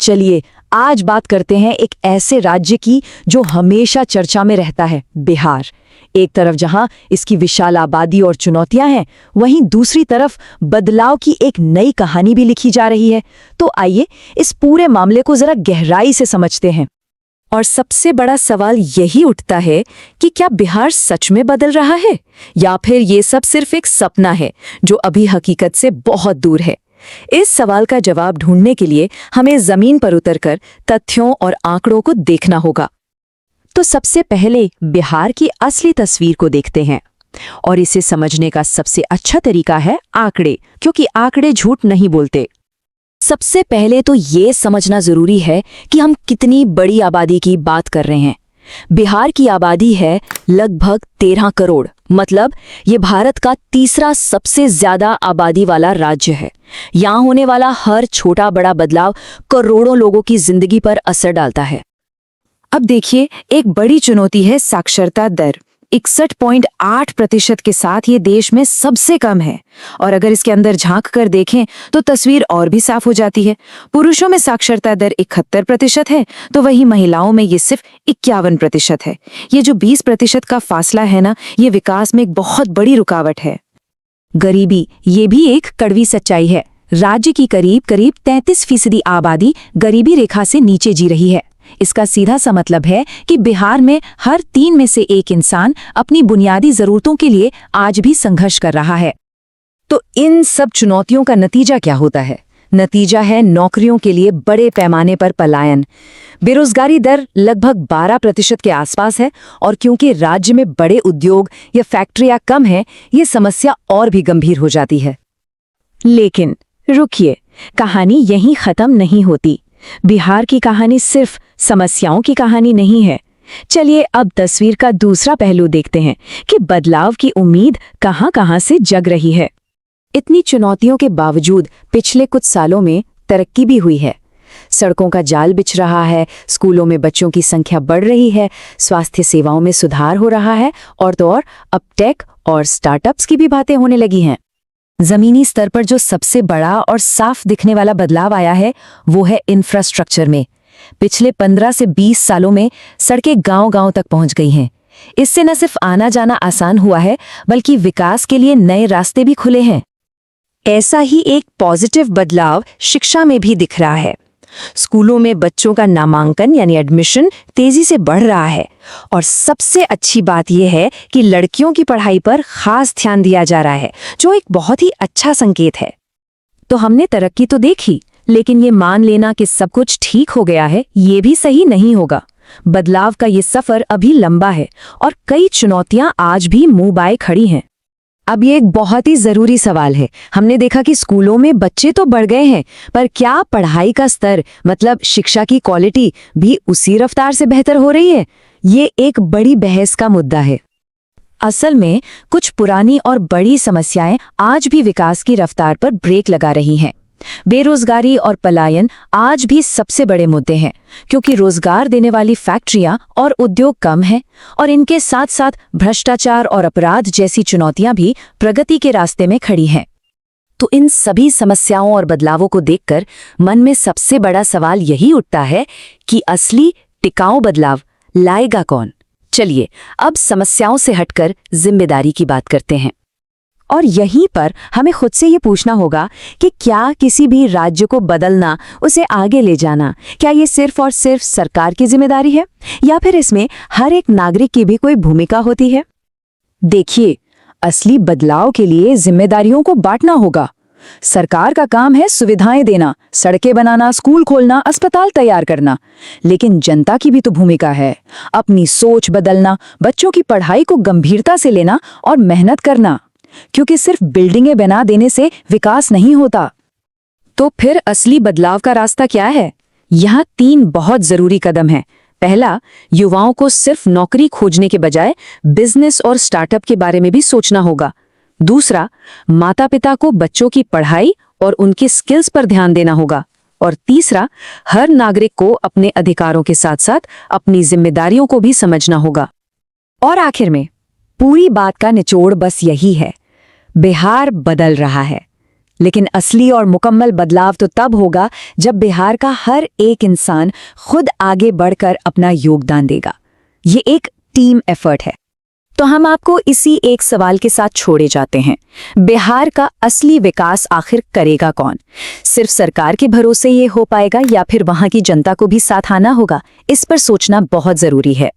चलिए आज बात करते हैं एक ऐसे राज्य की जो हमेशा चर्चा में रहता है, बिहार। एक तरफ जहां इसकी विशाल आबादी और चुनौतियां हैं, वहीं दूसरी तरफ बदलाव की एक नई कहानी भी लिखी जा रही है। तो आइए इस पूरे मामले को जरा गहराई से समझते हैं। और सबसे बड़ा सवाल यही उठता है कि क्या बिहार सच में बदल रहा है या फिर ये सब सिर्फ एक सपना है जो अभी हकीकत से बहुत दूर है। इस सवाल का जवाब ढूंढने के लिए हमें जमीन पर उतरकर तथ्यों और आंकड़ों को देखना होगा। तो सबसे पहले बिहार की असली तस्वीर को देखते हैं, और इसे समझने का सबसे अच्छा तरीका है आंकड़े, क्योंकि आंकड़े झूठ नहीं बोलते। सबसे पहले तो ये समझना जरूरी है कि हम कितनी बड़ी आबादी की बात कर रहे हैं। बिहार की आबादी है लगभग 13 करोड़, मतलब ये भारत का तीसरा सबसे ज्यादा आबादी वाला राज्य है। यहाँ होने वाला हर छोटा बड़ा बदलाव करोड़ों लोगों की जिंदगी पर असर डालता है। अब देखिए, एक बड़ी चुनौती है साक्षरता दर। 61.8% के साथ ये देश में सबसे कम है। और अगर इसके अंदर झांक कर देखें तो तस्वीर और भी साफ हो जाती है। पुरुषों में साक्षरता दर 71% है, तो वहीं महिलाओं में ये सिर्फ 51% है। ये जो 20% का फासला है ना, ये विकास में एक बहुत बड़ी रुकावट है। गरीबी, ये भी एक कड़वी सच्चाई है। राज्य की करीब 33% आबादी गरीबी रेखा से नीचे जी रही है। इसका सीधा सा मतलब है कि बिहार में हर 3 में से 1 इंसान अपनी बुनियादी जरूरतों के लिए आज भी संघर्ष कर रहा है। तो इन सब चुनौतियों का नतीजा क्या होता है? नतीजा है नौकरियों के लिए बड़े पैमाने पर पलायन। बेरोजगारी दर लगभग 12% के आसपास है, और क्योंकि राज्य में बड़े उद्योग या फैक्ट्रियां कम हैं, ये समस्या और भी गंभीर हो जाती है। लेकिन रुकिए, कहानी यहीं खत्म नहीं होती। बिहार की कहानी सिर्फ समस्याओं की कहानी नहीं है। चलिए अब तस्वीर का दूसरा पहलू देखते हैं कि बदलाव की उम्मीद कहां-कहां से जग रही है। इतनी चुनौतियों के बावजूद पिछले कुछ सालों में तरक्की भी हुई है। सड़कों का जाल बिछ रहा है, स्कूलों में बच्चों की संख्या बढ़ रही है, स्वास्थ्य सेवाओं में सुधार हो रहा है, और तो और अब टेक और स्टार्टअप्स की भी बातें होने लगी हैं। जमीनी स्तर पर जो सबसे बड़ा और साफ दिखने वाला बदलाव आया है, वो है इंफ्रास्ट्रक्चर में। पिछले 15 से 20 सालों में सड़कें गांव-गांव तक पहुंच गई हैं। इससे न सिर्फ आना जाना आसान हुआ है, बल्कि विकास के लिए नए रास्ते भी खुले हैं। ऐसा ही एक पॉजिटिव बदलाव शिक्षा में भी दिख रहा है। स्कूलों में बच्चों का नामांकन यानी एडमिशन तेजी से बढ़ रहा है, और सबसे अच्छी बात यह है कि लड़कियों की पढ़ाई पर खास ध्यान दिया जा रहा है, जो एक बहुत ही अच्छा संकेत है। तो हमने तरक्की तो देखी, लेकिन ये मान लेना कि सब कुछ ठीक हो गया है, ये भी सही नहीं होगा। बदलाव का ये सफर अभी लंबा है, और कई चुनौतियां आज भी मुंह बाए खड़ी हैं। अब ये एक बहुत ही जरूरी सवाल है। हमने देखा कि स्कूलों में बच्चे तो बढ़ गए हैं, पर क्या पढ़ाई का स्तर, मतलब शिक्षा की क्वालिटी भी उसी रफ्तार से बेहतर हो रही है? ये एक बड़ी बहस का मुद्दा है। असल में कुछ पुरानी और बड़ी समस्याएं आज भी विकास की रफ्तार पर ब्रेक लगा रही हैं। बेरोजगारी और पलायन आज भी सबसे बड़े मुद्दे हैं, क्योंकि रोजगार देने वाली फैक्ट्रियां और उद्योग कम हैं, और इनके साथ साथ भ्रष्टाचार और अपराध जैसी चुनौतियां भी प्रगति के रास्ते में खड़ी हैं। तो इन सभी समस्याओं और बदलावों को देखकर मन में सबसे बड़ा सवाल यही उठता है कि असली टिकाऊ बदलाव लाएगा कौन? चलिए अब समस्याओं से हटकर जिम्मेदारी की बात करते हैं। और यहीं पर हमें खुद से ये पूछना होगा कि क्या किसी भी राज्य को बदलना, उसे आगे ले जाना, क्या ये सिर्फ और सिर्फ सरकार की जिम्मेदारी है, या फिर इसमें हर एक नागरिक की भी कोई भूमिका होती है? देखिए, असली बदलाव के लिए जिम्मेदारियों को बांटना होगा। सरकार का काम है सुविधाएं देना, सड़कें बनाना, स्कूल खोलना, अस्पताल तैयार करना। लेकिन जनता की भी तो भूमिका है, अपनी सोच बदलना, बच्चों की पढ़ाई को गंभीरता से लेना और मेहनत करना, क्योंकि सिर्फ बिल्डिंगें बना देने से विकास नहीं होता। तो फिर असली बदलाव का रास्ता क्या है? यहाँ 3 बहुत जरूरी कदम हैं। पहला, युवाओं को सिर्फ नौकरी खोजने के बजाय बिजनेस और स्टार्टअप के बारे में भी सोचना होगा। दूसरा, माता पिता को बच्चों की पढ़ाई और उनके स्किल्स पर ध्यान देना होगा। और तीसरा, हर नागरिक को अपने अधिकारों के साथ साथ अपनी जिम्मेदारियों को भी समझना होगा। और आखिर में पूरी बात का निचोड़ बस यही है, बिहार बदल रहा है, लेकिन असली और मुकम्मल बदलाव तो तब होगा जब बिहार का हर एक इंसान खुद आगे बढ़कर अपना योगदान देगा। ये एक टीम एफर्ट है। तो हम आपको इसी एक सवाल के साथ छोड़े जाते हैं। बिहार का असली विकास आखिर करेगा कौन? सिर्फ सरकार के भरोसे ये हो पाएगा या फिर वहां की जनता को भी साथ आना होगा? इस पर सोचना बहुत जरूरी है।